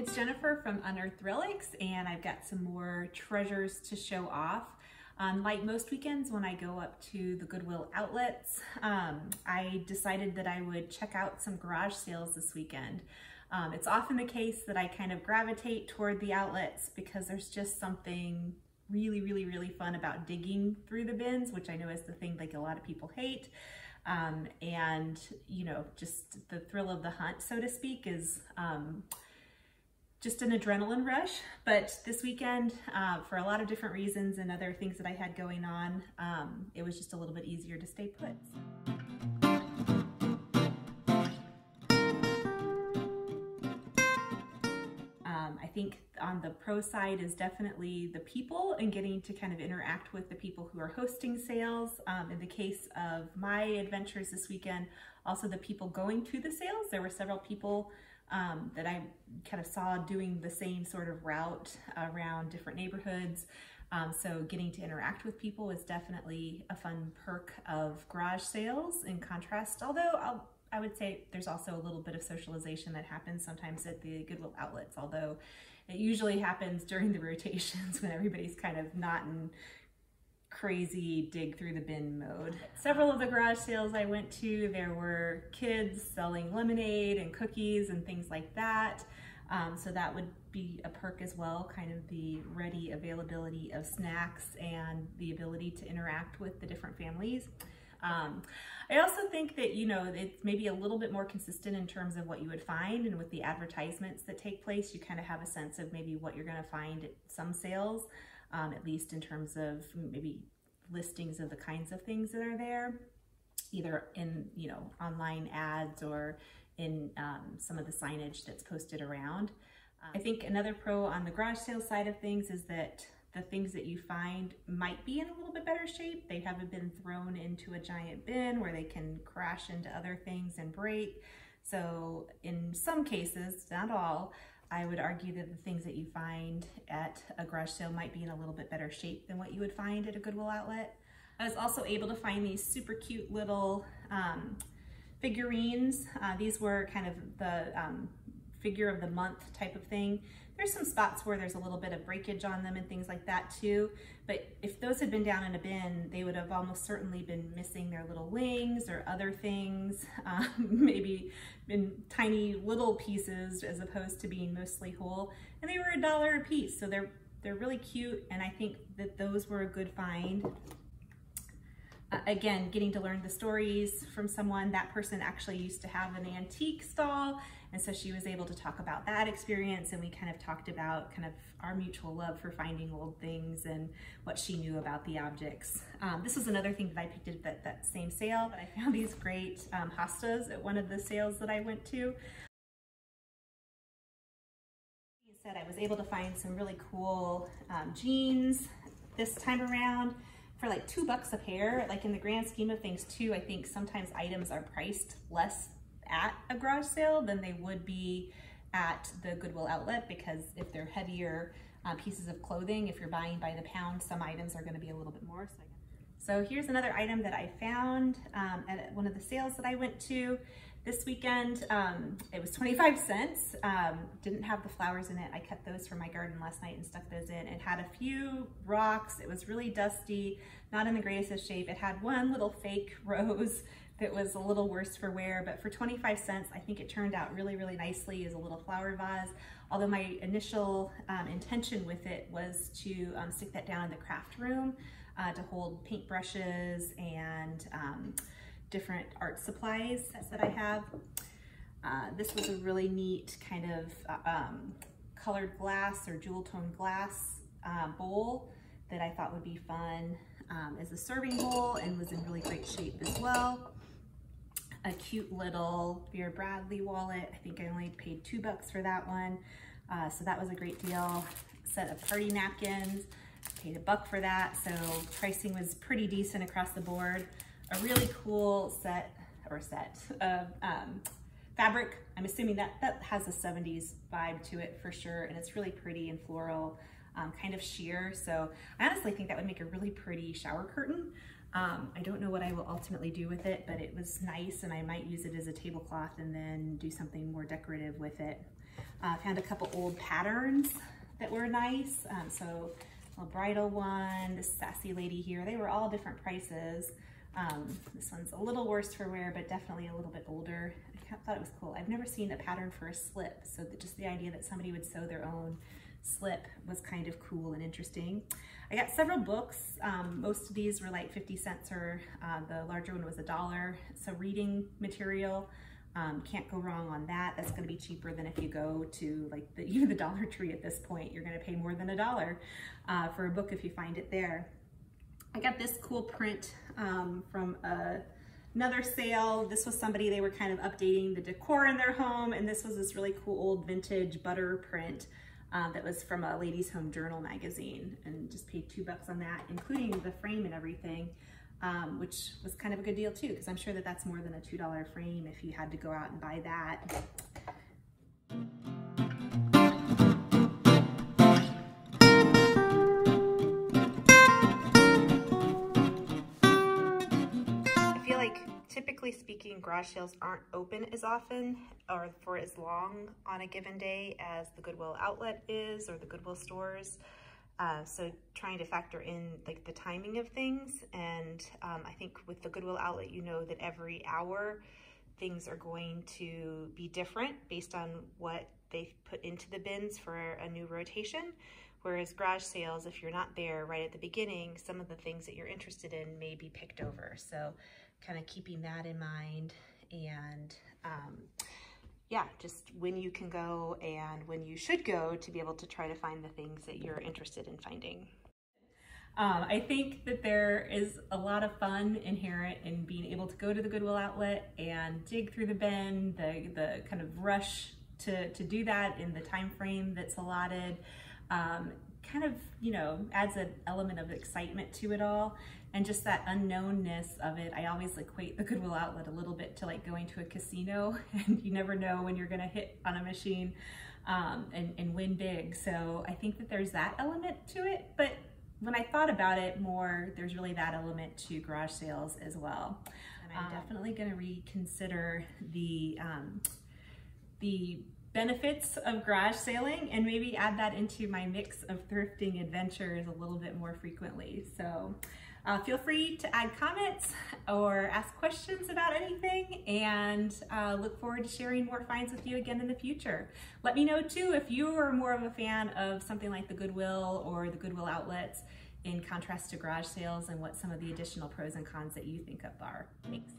It's Jennifer from Unearthed Relics, and I've got some more treasures to show off. Like most weekends when I go up to the Goodwill Outlets, I decided that I would check out some garage sales this weekend. It's often the case that I kind of gravitate toward the outlets because there's just something really fun about digging through the bins, which I know is the thing like a lot of people hate. And you know, just the thrill of the hunt, so to speak, is just an adrenaline rush. But this weekend, for a lot of different reasons and other things that I had going on, it was just a little bit easier to stay put. I think on the pro side is definitely the people and getting to kind of interact with the people who are hosting sales. In the case of my adventures this weekend, also the people going to the sales. There were several people that I kind of saw doing the same sort of route around different neighborhoods. So getting to interact with people is definitely a fun perk of garage sales in contrast, although I would say there's also a little bit of socialization that happens sometimes at the Goodwill Outlets, although it usually happens during the rotations when everybody's kind of not in crazy dig through the bin mode. Several of the garage sales I went to, there were kids selling lemonade and cookies and things like that. So that would be a perk as well, kind of the ready availability of snacks and the ability to interact with the different families. I also think that, you know, it's maybe a little bit more consistent in terms of what you would find, and with the advertisements that take place, you kind of have a sense of maybe what you're going to find at some sales, at least in terms of maybe listings of the kinds of things that are there, either in, you know, online ads or in some of the signage that's posted around. I think another pro on the garage sale side of things is that the things that you find might be in a little bit better shape. They haven't been thrown into a giant bin where they can crash into other things and break. So in some cases, not all, I would argue that the things that you find at a garage sale might be in a little bit better shape than what you would find at a Goodwill Outlet. I was also able to find these super cute little figurines. These were kind of the figure of the month type of thing. There's some spots where there's a little bit of breakage on them and things like that too, but if those had been down in a bin, they would have almost certainly been missing their little wings or other things, maybe in tiny little pieces as opposed to being mostly whole, and they were $1 a piece, so they're really cute, and I think that those were a good find. Again, getting to learn the stories from someone. That person actually used to have an antique stall, and so she was able to talk about that experience, and we kind of talked about kind of our mutual love for finding old things and what she knew about the objects. This was another thing that I picked up at that same sale. I found these great hostas at one of the sales that I went to. Said I was able to find some really cool jeans this time around for like $2 a pair. Like in the grand scheme of things too, I think sometimes items are priced less at a garage sale than they would be at the Goodwill Outlet, because if they're heavier pieces of clothing, if you're buying by the pound, some items are going to be a little bit more. So here's another item that I found at one of the sales that I went to this weekend. It was 25 cents. Didn't have the flowers in it. I cut those from my garden last night and stuck those in. It had a few rocks. It was really dusty, not in the greatest of shape. It had one little fake rose that was a little worse for wear, but for 25 cents, I think it turned out really nicely as a little flower vase. Although my initial intention with it was to stick that down in the craft room to hold paintbrushes and different art supplies that I have. This was a really neat kind of colored glass or jewel tone glass bowl that I thought would be fun as a serving bowl, and was in really great shape as well. A cute little Vera Bradley wallet. I think I only paid $2 for that one. So that was a great deal. Set of party napkins, paid $1 for that. So pricing was pretty decent across the board. A really cool set of fabric. I'm assuming that has a 70s vibe to it for sure, and it's really pretty and floral, kind of sheer. So I honestly think that would make a really pretty shower curtain. I don't know what I will ultimately do with it, but it was nice, and I might use it as a tablecloth and then do something more decorative with it. Found a couple old patterns that were nice. So a bridal one, this sassy lady here, they were all different prices. This one's a little worse for wear, but definitely a little bit older. I thought it was cool. I've never seen a pattern for a slip, so just the idea that somebody would sew their own slip was kind of cool and interesting. I got several books. Most of these were like 50 cents, or the larger one was $1. So reading material, can't go wrong on that. That's going to be cheaper than if you go to like even the Dollar Tree at this point. You're going to pay more than $1 for a book if you find it there. I got this cool print from another sale. This was somebody, they were kind of updating the decor in their home, and this was this really cool old vintage butter print that was from a Ladies Home Journal magazine, and just paid $2 on that, including the frame and everything, which was kind of a good deal too, because I'm sure that that's more than a $2 frame if you had to go out and buy that. Typically speaking, garage sales aren't open as often or for as long on a given day as the Goodwill Outlet is, or the Goodwill stores. So trying to factor in like the timing of things. And I think with the Goodwill Outlet, you know that every hour things are going to be different based on what they put into the bins for a new rotation. Whereas garage sales, if you're not there right at the beginning, some of the things that you're interested in may be picked over. So kind of keeping that in mind, and yeah, just when you can go and when you should go to be able to try to find the things that you're interested in finding. I think that there is a lot of fun inherent in being able to go to the Goodwill Outlet and dig through the bin, the kind of rush to do that in the time frame that's allotted. Kind of, you know, adds an element of excitement to it all, and just that unknownness of it. I always equate the Goodwill Outlet a little bit to like going to a casino, and you never know when you're gonna hit on a machine and win big. So I think that there's that element to it, but when I thought about it more, there's really that element to garage sales as well. And I'm definitely gonna reconsider the benefits of garage sailing and maybe add that into my mix of thrifting adventures a little bit more frequently. So feel free to add comments or ask questions about anything, and look forward to sharing more finds with you again in the future. Let me know too if you are more of a fan of something like the Goodwill or the Goodwill Outlets in contrast to garage sales, and what some of the additional pros and cons that you think of are. Thanks.